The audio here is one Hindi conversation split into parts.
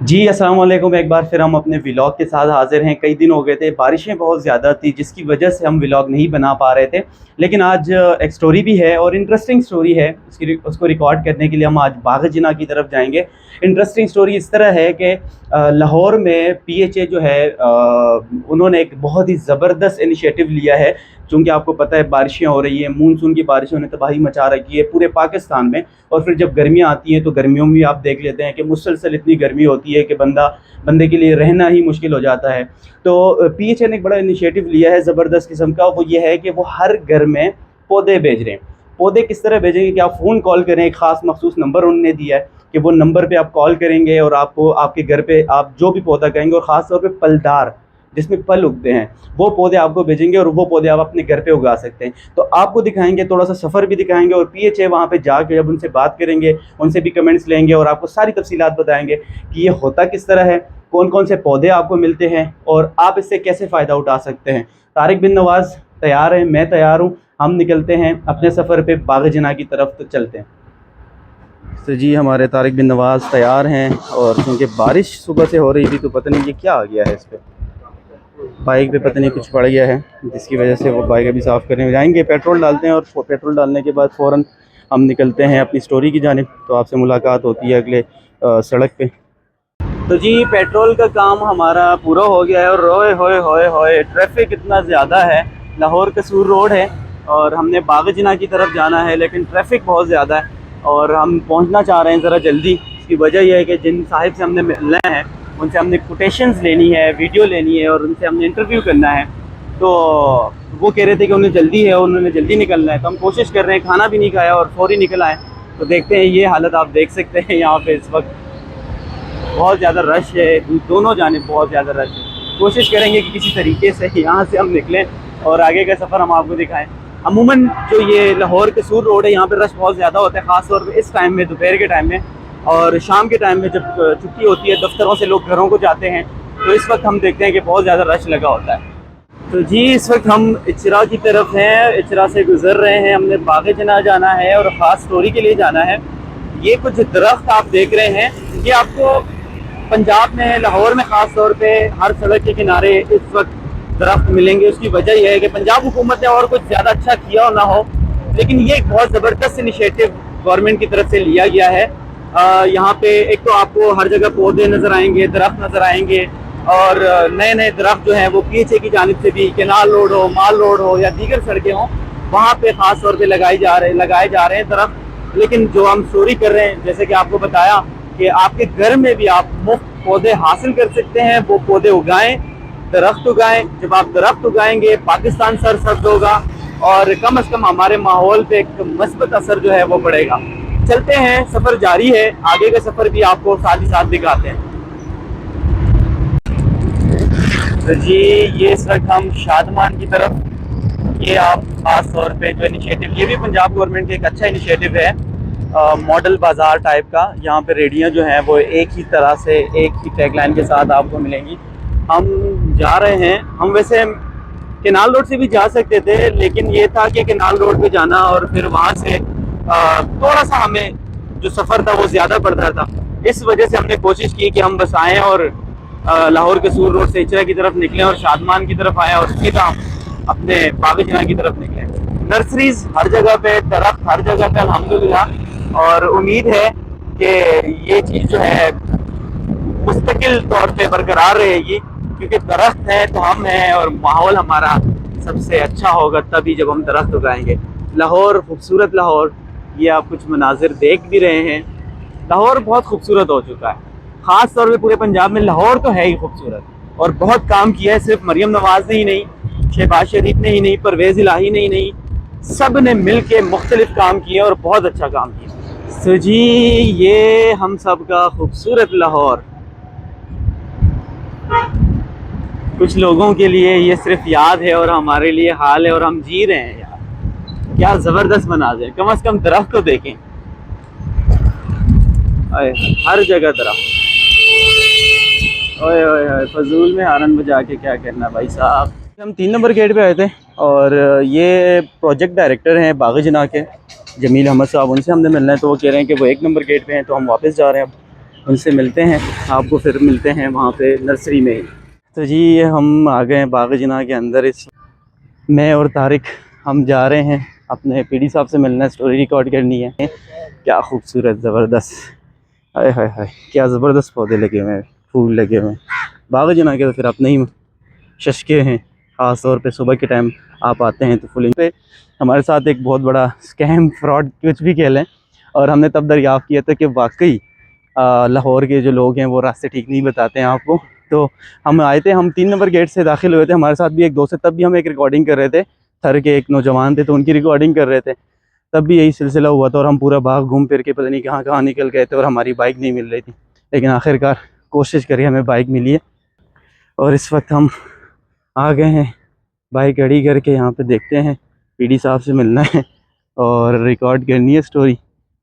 जी अस्सलाम वालेकुम। एक बार फिर हम अपने व्लॉग के साथ हाज़िर हैं। कई दिन हो गए थे, बारिशें बहुत ज़्यादा थी जिसकी वजह से हम व्लॉग नहीं बना पा रहे थे। लेकिन आज एक स्टोरी भी है और इंटरेस्टिंग स्टोरी है। उसको रिकॉर्ड करने के लिए हम आज बाग़ जिना की तरफ जाएंगे। इंटरेस्टिंग स्टोरी इस तरह है कि लाहौर में पीएचए जो है उन्होंने एक बहुत ही ज़बरदस्त इनिशिएटिव लिया है। चूँकि आपको पता है बारिशें हो रही हैं, मानसून की बारिशों ने तबाही मचा रखी है पूरे पाकिस्तान में। और फिर जब गर्मियाँ आती हैं तो गर्मियों में भी आप देख लेते हैं कि मुसलसल इतनी गर्मी होती है कि बंदे के लिए रहना ही मुश्किल हो जाता है। तो पीएचए ने एक बड़ा इनिशिएटिव लिया है ज़बरदस्त किस्म का। वो ये है कि वो हर घर में पौधे भेज रहे हैं। पौधे किस तरह भेजेंगे कि आप फ़ोन कॉल करें, एक ख़ास मखसूस नंबर उन्होंने दिया है कि वो नंबर पे आप कॉल करेंगे और आपको आपके घर पे आप जो भी पौधा कहेंगे, और ख़ास तौर पे फलदार जिसमें फल उगते हैं, वो पौधे आपको भेजेंगे और वो पौधे आप अपने घर पे उगा सकते हैं। तो आपको दिखाएंगे, थोड़ा सा सफ़र भी दिखाएंगे, और पीएचए वहाँ पे जाके जब उनसे बात करेंगे, उनसे भी कमेंट्स लेंगे और आपको सारी तफसीलात बताएंगे कि ये होता किस तरह है, कौन कौन से पौधे आपको मिलते हैं और आप इससे कैसे फ़ायदा उठा सकते हैं। तारिक बिन नवाज़ तैयार है, मैं तैयार हूँ। हम निकलते हैं अपने सफ़र पे बाग़ जिना की तरफ, तो चलते हैं। तो जी हमारे तारिक बिन नवाज़ तैयार हैं, और क्योंकि बारिश सुबह से हो रही थी तो पता नहीं ये क्या आ गया है, इस पर बाइक पे पता नहीं कुछ पड़ गया है जिसकी वजह से वो बाइक अभी साफ़ करने जाएंगे। पेट्रोल डालते हैं और पेट्रोल डालने के बाद फ़ौरन हम निकलते हैं अपनी स्टोरी की जानिब। तो आपसे मुलाकात होती है अगले सड़क पे। तो जी पेट्रोल का काम हमारा पूरा हो गया है, और रोए होए होए होए ट्रैफिक इतना ज़्यादा है। लाहौर कसूर रोड है और हमने बाग़ जिना की तरफ जाना है, लेकिन ट्रैफिक बहुत ज़्यादा है और हम पहुंचना चाह रहे हैं ज़रा जल्दी। इसकी वजह यह है कि जिन साहिब से हमने मिलना है उनसे हमने कोटेशंस लेनी है, वीडियो लेनी है और उनसे हमने इंटरव्यू करना है। तो वो कह रहे थे कि उन्हें जल्दी है, उन्होंने जल्दी निकलना है, तो हम कोशिश कर रहे हैं। खाना भी नहीं खाया और फौरी निकल आए। तो देखते हैं, ये हालत आप देख सकते हैं यहाँ पे इस वक्त बहुत ज़्यादा रश है, दोनों जानिब बहुत ज़्यादा रश है। कोशिश करेंगे कि किसी तरीके से यहाँ से हम निकलें और आगे का सफ़र हम आपको दिखाएं। अमूमन जो ये लाहौर कसूर रोड है, यहाँ पे रश बहुत ज़्यादा होता है, ख़ास तौर पे इस टाइम में, दोपहर के टाइम में और शाम के टाइम में जब छुट्टी होती है, दफ्तरों से लोग घरों को जाते हैं, तो इस वक्त हम देखते हैं कि बहुत ज़्यादा रश लगा होता है। तो जी इस वक्त हम इचरा की तरफ हैं, इचरा से गुज़र रहे हैं। हमने बाग़ जिना जाना है और ख़ास स्टोरी के लिए जाना है। ये कुछ दरख्त आप देख रहे हैं, ये आपको पंजाब में, लाहौर में ख़ास तौर पे हर सड़क के किनारे इस वक्त दरख्त मिलेंगे। उसकी वजह यह है कि पंजाब हुकूमत ने और कुछ ज़्यादा अच्छा किया हो ना हो, लेकिन ये एक बहुत ज़बरदस्त इनिशिएटिव गवर्नमेंट की तरफ से लिया गया है। यहाँ पे एक तो आपको हर जगह पौधे नज़र आएंगे, दरख्त नज़र आएंगे, और नए नए दरख्त जो हैं वो पीछे की जानिब से भी, केनाल रोड हो, माल रोड हो या दीगर सड़कें हों, वहाँ पे ख़ास तौर पे लगाए जा रहे हैं दरख्त। लेकिन जो हम स्टोरी कर रहे हैं, जैसे कि आपको बताया कि आपके घर में भी आप मुफ्त पौधे हासिल कर सकते हैं। वो पौधे उगाएं, दरख्त उगाएं। जब आप दरख्त उगाएंगे, पाकिस्तान सरसब्ज होगा और कम से कम हमारे माहौल पे एक मस्बत असर जो है वो पड़ेगा। चलते हैं, सफ़र जारी है, आगे का सफ़र भी आपको साथ ही साथ दिखाते हैं। तो जी ये इस वक्त हम शादमान की तरफ, ये आप खास तौर पे जो इनिशिएटिव, ये भी पंजाब गवर्नमेंट का एक अच्छा इनिशिएटिव है, मॉडल बाज़ार टाइप का। यहाँ पे रेडियाँ जो हैं वो एक ही तरह से, एक ही टैगलाइन के साथ आपको मिलेंगी। हम जा रहे हैं, हम वैसे केनाल रोड से भी जा सकते थे, लेकिन ये था कि केनाल रोड पे जाना और फिर वहाँ से थोड़ा सा हमें जो सफ़र था वो ज़्यादा पड़ रहा था। इस वजह से हमने कोशिश की कि हम बस आएँ और लाहौर कसूर रोड से इचरा की तरफ निकलें और शादमान की तरफ आएँ और सीधा हम अपने बाग़ जिना की तरफ निकलें। नर्सरीज हर जगह पे, दरख्त हर जगह पे अल्हम्दुलिल्लाह, और उम्मीद है कि ये चीज़ जो है मुस्तकिल तौर पे बरकरार रहेगी, क्योंकि दरख्त है तो हम हैं और माहौल हमारा सबसे अच्छा होगा तभी जब हम दरख्त उगाएंगे। लाहौर, खूबसूरत लाहौर, ये आप कुछ मनाजिर देख भी रहे हैं। लाहौर बहुत खूबसूरत हो चुका है, ख़ास तौर पे पूरे पंजाब में लाहौर तो है ही खूबसूरत, और बहुत काम किया है। सिर्फ मरियम नवाज़ ने ही नहीं, शहबाज शरीफ ने ही नहीं, परवेज़ इलाही ने ही नहीं, सब ने मिल के मुख्तलिफ काम किए और बहुत अच्छा काम किया। सो जी ये हम सब का खूबसूरत लाहौर, कुछ लोगों के लिए ये सिर्फ याद है और हमारे लिए हाल है, और हम जी रहे हैं यार। क्या ज़बरदस्त मनाज़िर, कम से कम दरख्त तो देखें। हर जगह दरख्त। ओए ओए ओए, फजूल में हारन बजा के क्या करना भाई साहब। हम 3 नंबर गेट पे आए थे और ये प्रोजेक्ट डायरेक्टर हैं बाग़ जिना के, जमील अहमद साहब, उनसे हमने मिलना है। तो वो कह रहे हैं कि वो 1 नंबर गेट पे हैं, तो हम वापस जा रहे हैं। उनसे मिलते हैं, आपको फिर मिलते हैं वहाँ पे नर्सरी में। तो जी हम आ गए हैं बाग़ जिना के अंदर। इस मैं और तारिक हम जा रहे हैं अपने पीडी साहब से मिलना है, स्टोरी रिकॉर्ड करनी है। क्या खूबसूरत ज़बरदस्त, हाय हाय हाय, क्या ज़बरदस्त पौधे लगे हुए हैं, फूल लगे हुए हैं। बाग़ जिना के तो फिर अपने ही शशके हैं, ख़ास तौर पे सुबह के टाइम आप आते हैं तो फुल पे। हमारे साथ एक बहुत बड़ा स्कैम, फ्रॉड, कुछ भी कह लें, और हमने तब दरियाफ़्त किया था कि वाकई लाहौर के जो लोग हैं वो रास्ते ठीक नहीं बताते हैं आपको। तो हम आए थे, हम 3 नंबर गेट से दाखिल हुए थे, हमारे साथ भी एक दोस्त है, तब भी हम एक रिकॉर्डिंग कर रहे थे। थर के एक नौजवान थे तो उनकी रिकॉर्डिंग कर रहे थे, तब भी यही सिलसिला हुआ था और हम पूरा बाग घूम फिर के पता नहीं कहाँ कहाँ निकल गए थे और हमारी बाइक नहीं मिल रही थी। लेकिन आखिरकार कोशिश करी, हमें बाइक मिली है और इस वक्त हम आ गए हैं बाइक रेडी करके। यहाँ पे देखते हैं, पीडी साहब से मिलना है और रिकॉर्ड करनी है स्टोरी,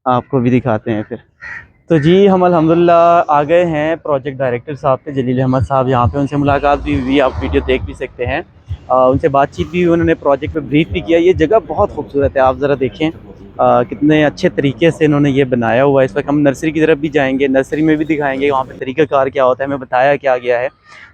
आपको भी दिखाते हैं फिर। तो जी हम अल्हम्दुलिल्लाह आ गए हैं, प्रोजेक्ट डायरेक्टर साहब थे जलील अहमद साहब यहाँ पे, उनसे मुलाकात भी हुई, आप वीडियो देख भी सकते हैं। उनसे बातचीत भी हुई, उन्होंने प्रोजेक्ट पे ब्रीफ भी किया। ये जगह बहुत खूबसूरत है, आप ज़रा देखें कितने अच्छे तरीके से इन्होंने ये बनाया हुआ है। इस वक्त हम नर्सरी की तरफ भी जाएंगे, नर्सरी में भी दिखाएंगे वहाँ पे तरीक़ाकार क्या होता है, हमें बताया क्या गया है।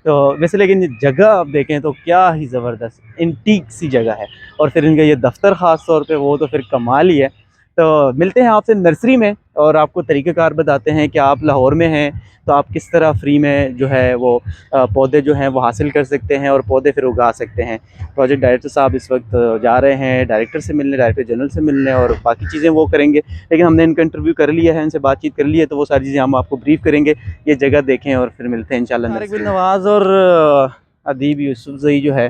तो वैसे लेकिन जगह आप देखें तो क्या ही ज़बरदस्त एंटीक सी जगह है। और फिर इनका ये दफ्तर ख़ास तौर पे, वो तो फिर कमाल ही है। तो मिलते हैं आपसे नर्सरी में और आपको तरीक़ाकार बताते हैं कि आप लाहौर में हैं तो आप किस तरह फ्री में जो है वो पौधे जो हैं वो हासिल कर सकते हैं और पौधे फिर उगा सकते हैं। प्रोजेक्ट डायरेक्टर साहब इस वक्त जा रहे हैं डायरेक्टर से मिलने, डायरेक्टर जनरल से मिलने, और बाकी चीज़ें वो करेंगे। लेकिन हमने इनका इंटरव्यू कर लिया है, इनसे बातचीत कर ली है, तो वो सारी चीज़ें हम आपको ब्रीफ करेंगे। ये जगह देखें और फिर मिलते हैं इंशाल्लाह। तारिक बिन नवाज़ और अदीब यूसुफजई जो है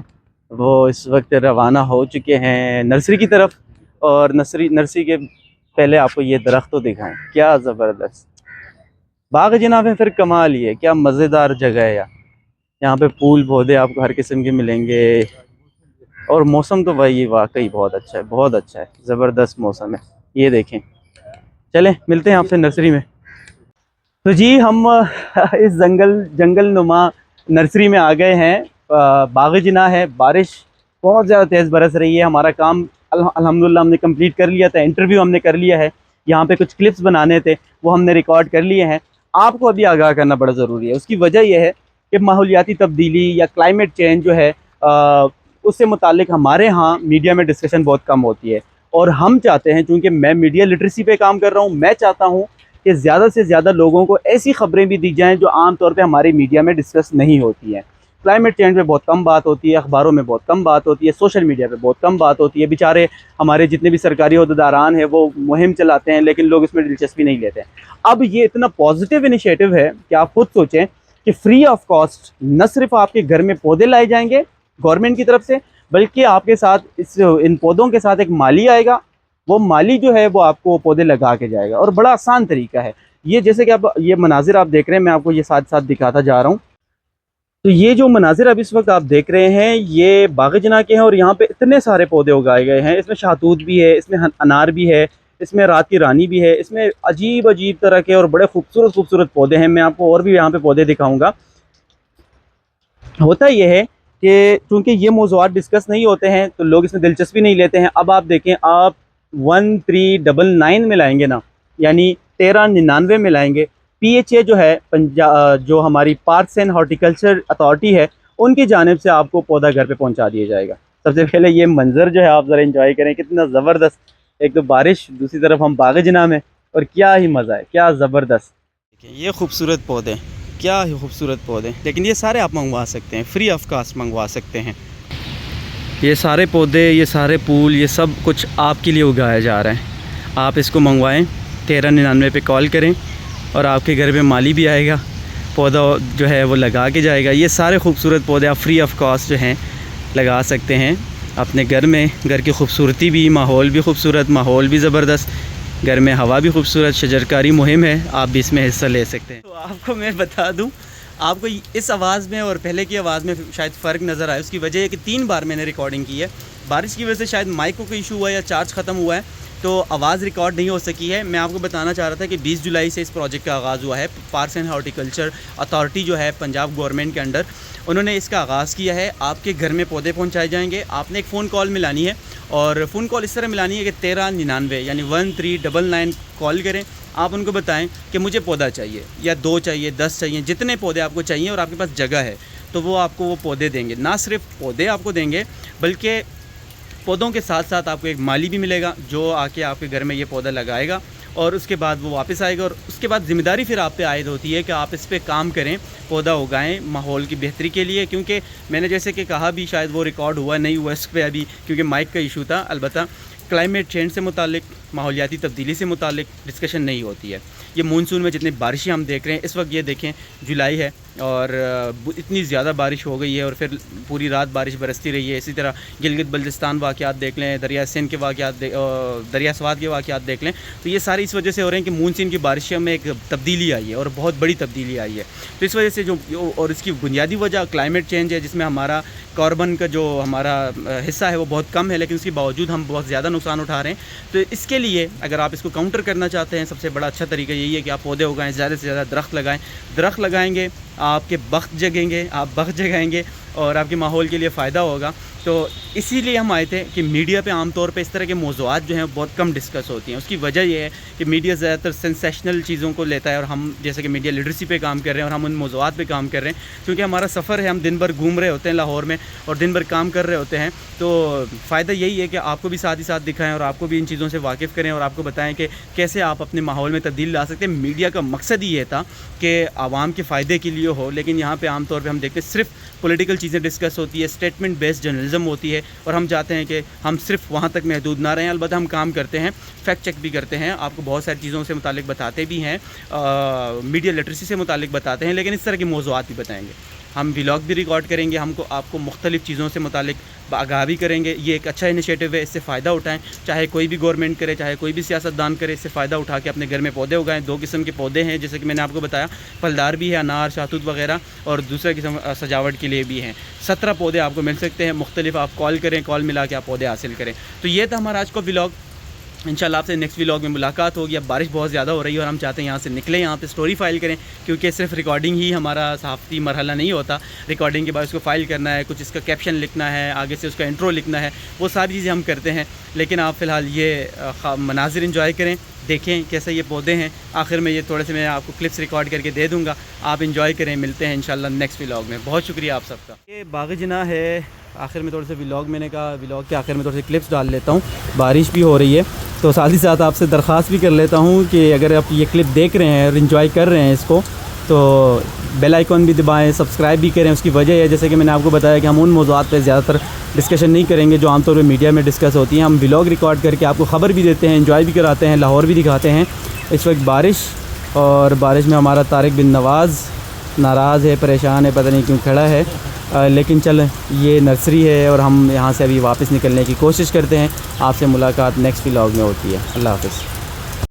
वो इस वक्त रवाना हो चुके हैं नर्सरी की तरफ। और नर्सरी के पहले आपको ये दरख्त तो दिखाएं, क्या ज़बरदस्त बाग़ जिना में फिर कमाल ही है, क्या मज़ेदार जगह है यार। यहाँ पे फूल पौधे आपको हर किस्म के मिलेंगे और मौसम तो भाई वाकई बहुत अच्छा है, बहुत अच्छा है, ज़बरदस्त मौसम है। ये देखें, चलें मिलते हैं आपसे नर्सरी में। तो जी हम इस जंगल नुमा नर्सरी में आ गए हैं। बाग़ जिना है, बारिश बहुत ज़्यादा तेज़ बरस रही है। हमारा काम अल्हम्दुलिल्लाह हमने कंप्लीट कर लिया था, इंटरव्यू हमने कर लिया है। यहाँ पे कुछ क्लिप्स बनाने थे, वो हमने रिकॉर्ड कर लिए हैं। आपको अभी आगाह करना बड़ा ज़रूरी है। उसकी वजह यह है कि माहौलियाती तब्दीली या क्लाइमेट चेंज जो है उससे मुतालिक हमारे यहाँ मीडिया में डिस्कशन बहुत कम होती है। और हम चाहते हैं, चूँकि मैं मीडिया लिटरेसी पे काम कर रहा हूँ, मैं चाहता हूँ कि ज़्यादा से ज़्यादा लोगों को ऐसी ख़बरें भी दी जाएँ जो आम तौर पे हमारी मीडिया में डिस्कस नहीं होती हैं। क्लाइमेट चेंज पे बहुत कम बात होती है, अखबारों में बहुत कम बात होती है, सोशल मीडिया पे बहुत कम बात होती है। बेचारे हमारे जितने भी सरकारी ओहदेदारान हैं वो मुहिम चलाते हैं लेकिन लोग इसमें दिलचस्पी नहीं लेते हैं। अब ये इतना पॉजिटिव इनिशिएटिव है कि आप खुद सोचें कि फ्री ऑफ कॉस्ट न सिर्फ आपके घर में पौधे लाए जाएंगे गवर्नमेंट की तरफ से, बल्कि आपके साथ इन पौधों के साथ एक माली आएगा। वो माली जो है वो आपको पौधे लगा के जाएगा और बड़ा आसान तरीका है ये। जैसे कि आप ये मनाजिर आप देख रहे हैं, मैं आपको ये साथ साथ दिखाता जा रहा हूँ। तो ये जो मनाजिर अब इस वक्त आप देख रहे हैं ये बाग़ जिना के हैं और यहाँ पे इतने सारे पौधे उगाए गए हैं। इसमें शहतूत भी है, इसमें अनार भी है, इसमें रात की रानी भी है, इसमें अजीब अजीब तरह के और बड़े खूबसूरत पौधे हैं। मैं आपको और भी यहाँ पे पौधे दिखाऊंगा। होता यह है कि चूँकि ये मौज़ूआत डिस्कस नहीं होते हैं तो लोग इसमें दिलचस्पी नहीं लेते हैं। अब आप देखें, आप 1399 में लाएंगे ना, यानी 1399 में लाएंगे। PHA जो है जो हमारी पार्क्स एंड हॉर्टिकल्चर अथॉरिटी है, उनकी जानिब से आपको पौधा घर पे पहुंचा दिया जाएगा। सबसे पहले ये मंजर जो है आप ज़रा एंजॉय करें, कितना ज़बरदस्त। एक तो बारिश, दूसरी तरफ हम बाग़ जिना में, और क्या ही मज़ा है, क्या ज़बरदस्त। ये खूबसूरत पौधे, क्या ही खूबसूरत पौधे। लेकिन ये सारे आप मंगवा सकते हैं, फ्री ऑफ कास्ट मंगवा सकते हैं। ये सारे पौधे, ये सारे फूल, ये सब कुछ आपके लिए उगाया जा रहा है। आप इसको मंगवाएं, 1399 पे कॉल करें और आपके घर में माली भी आएगा, पौधा जो है वो लगा के जाएगा। ये सारे खूबसूरत पौधे आप फ्री ऑफ कॉस्ट जो हैं लगा सकते हैं अपने घर में। घर की खूबसूरती भी, माहौल भी खूबसूरत, माहौल भी ज़बरदस्त, घर में हवा भी खूबसूरत। शजरकारी मुहिम है, आप भी इसमें हिस्सा ले सकते हैं। तो आपको मैं बता दूँ, आपको इस आवाज़ में और पहले की आवाज़ में शायद फ़र्क नज़र आए। उसकी वजह है कि 3 बार मैंने रिकॉर्डिंग की है। बारिश की वजह से शायद माइक को कोई इशू हुआ है या चार्ज ख़त्म हुआ है। तो आवाज़ रिकॉर्ड नहीं हो सकी है। मैं आपको बताना चाह रहा था कि 20 जुलाई से इस प्रोजेक्ट का आगाज़ हुआ है। पार्क्स एंड हॉर्टिकल्चर अथॉरिटी जो है पंजाब गवर्नमेंट के अंडर, उन्होंने इसका आगाज़ किया है। आपके घर में पौधे पहुंचाए जाएंगे। आपने एक फ़ोन कॉल मिलानी है, और फ़ोन कॉल इस तरह मिलानी है कि 1399 यानी 1399 कॉल करें। आप उनको बताएं कि मुझे पौधा चाहिए, या 2 चाहिए, 10 चाहिए, जितने पौधे आपको चाहिए और आपके पास जगह है, तो वो आपको वो पौधे देंगे। ना सिर्फ पौधे आपको देंगे, बल्कि पौधों के साथ साथ आपको एक माली भी मिलेगा जो आके आपके घर में ये पौधा लगाएगा, और उसके बाद वो वापस आएगा। और उसके बाद ज़िम्मेदारी फिर आप पे आयद होती है कि आप इस पे काम करें, पौधा उगाएं माहौल की बेहतरी के लिए। क्योंकि मैंने जैसे कि कहा भी, शायद वो रिकॉर्ड हुआ नहीं हुआ इस पर अभी, क्योंकि माइक का इशू था। अलबत्ता क्लाइमेट चेंज से मुतालिक, माहौलियाती तब्दीली से मुतालिक डिस्कशन नहीं होती है। ये मानसून में जितनी बारिशें हम देख रहे हैं इस वक्त, ये देखें जुलाई है और इतनी ज़्यादा बारिश हो गई है, और फिर पूरी रात बारिश बरसती रही है। इसी तरह गिलगित बल्तिस्तान वाक़यात देख लें, दरिया सिंध के वाक़यात, दरिया स्वात के वाक़यात देख लें, तो ये सारी इस वजह से हो रहे हैं कि मानसून की बारिशों में एक तब्दीली आई है, और बहुत बड़ी तब्दीली आई है। तो इस वजह से जो, और इसकी बुनियादी वजह क्लाइमेट चेंज है, जिसमें हमारा कार्बन का जो हमारा हिस्सा है वो बहुत कम है, लेकिन उसके बावजूद हम बहुत ज़्यादा नुकसान उठा रहे हैं। तो इसके लिए अगर आप इसको काउंटर करना चाहते हैं, सबसे बड़ा अच्छा तरीका यही है कि आप पौधे उगाएं, ज़्यादा से ज़्यादा दरख्त लगाएं। दरख्त लगाएंगे, आपके बख्त जगेंगे, आप बख्त जगाएंगे, और आपके माहौल के लिए फ़ायदा होगा। तो इसीलिए हम आए थे कि मीडिया पे आमतौर पे इस तरह के मौज़ूआत जो हैं बहुत कम डिस्कस होती हैं। उसकी वजह यह है कि मीडिया ज़्यादातर सेंसेशनल चीज़ों को लेता है, और हम जैसे कि मीडिया लिटरेसी पे काम कर रहे हैं और हम उन मौज़ूआत पे काम कर रहे हैं, क्योंकि हमारा सफ़र है, हम दिन भर घूम रहे होते हैं लाहौर में और दिन भर काम कर रहे होते हैं। तो फ़ायदा यही है कि आपको भी साथ ही साथ दिखाएं और आपको भी इन चीज़ों से वाकिफ़ करें, और आपको बताएं कि कैसे आप अपने माहौल में तब्दीली ला सकते हैं। मीडिया का मकसद ही ये था कि आवाम के फ़ायदे के लिए हो, लेकिन यहाँ पे आमतौर पे हम देखते हैं सिर्फ पॉलिटिकल चीज़ें डिस्कस होती है, स्टेटमेंट बेस्ड जर्नलिज्म होती है, और हम चाहते हैं कि हम सिर्फ वहाँ तक महदूद ना रहें। अलबत्ता हम काम करते हैं, फैक्ट चेक भी करते हैं, आपको बहुत सारी चीज़ों से मुतालिक बताते भी हैं, मीडिया लिटरेसी से मुतालिक बताते हैं, लेकिन इस तरह के मौज़ूआत भी बताएंगे। हम व्लॉग भी रिकॉर्ड करेंगे, आपको मुख्तलिफ़ चीज़ों से मुतालिक आगाह भी करेंगे। ये एक अच्छा इनिशिएटिव है, इससे फ़ायदा उठाएं। चाहे कोई भी गवर्नमेंट करे, चाहे कोई भी सियासतदान करे, इससे फ़ायदा उठा के अपने घर में पौधे उगाएं। 2 किस्म के पौधे हैं, जैसे कि मैंने आपको बताया, फलदार भी है, अनार, शहतूत वगैरह, और दूसरा किस्म सजावट के लिए भी हैं। 17 पौधे आपको मिल सकते हैं मुख्तलिफ। आप कॉल करें, कॉल मिला के आप पौधे हासिल करें। तो ये था हमारा आज का व्लॉग। इंशाल्लाह आपसे नेक्स्ट व्लॉग में मुलाकात होगी। अब बारिश बहुत ज़्यादा हो रही है और हम चाहते हैं यहाँ से निकलें, यहाँ पे स्टोरी फाइल करें, क्योंकि सिर्फ रिकॉर्डिंग ही हमारा सहाफ़ती मरहला नहीं होता। रिकॉर्डिंग के बाद उसको फ़ाइल करना है, कुछ इसका कैप्शन लिखना है, आगे से उसका इंट्रो लिखना है, वो सारी चीज़ें हम करते हैं। लेकिन आप फ़िलहाल ये मनाजिर इंजॉय करें, देखें कैसे ये पौधे हैं। आखिर में ये थोड़े से मैं आपको क्लिप्स रिकॉर्ड करके दे दूँगा, आप इंजॉय करें। मिलते हैं इंशाल्लाह नेक्स्ट व्लॉग में। बहुत शुक्रिया आप सबका। ये बाग़ जिना है। आखिर में थोड़े से व्लॉग, मैंने कहा व्लॉग के आखिर में थोड़े से क्लिप्स डाल लेता हूँ। बारिश भी हो रही है, तो साथ ही साथ आपसे दरख्वास्त भी कर लेता हूँ कि अगर आप ये क्लिप देख रहे हैं और इन्जॉय कर रहे हैं इसको, तो बेल आइकॉन भी दबाएं, सब्सक्राइब भी करें। उसकी वजह है, जैसे कि मैंने आपको बताया कि हम उन मौज़ूआत पे ज़्यादातर डिस्कशन नहीं करेंगे जो आमतौर पर मीडिया में डिस्कस होती हैं। हम व्लॉग रिकॉर्ड करके आपको ख़बर भी देते हैं, इन्जॉय भी कराते हैं, लाहौर भी दिखाते हैं। इस वक्त बारिश, और बारिश में हमारा तारिक बिन नवाज़ नाराज़ है, परेशान है, पता नहीं क्यों खड़ा है। लेकिन चल, ये नर्सरी है और हम यहाँ से अभी वापस निकलने की कोशिश करते हैं। आपसे मुलाकात नेक्स्ट व्लॉग में होती है। अल्लाह हाफ़िज़।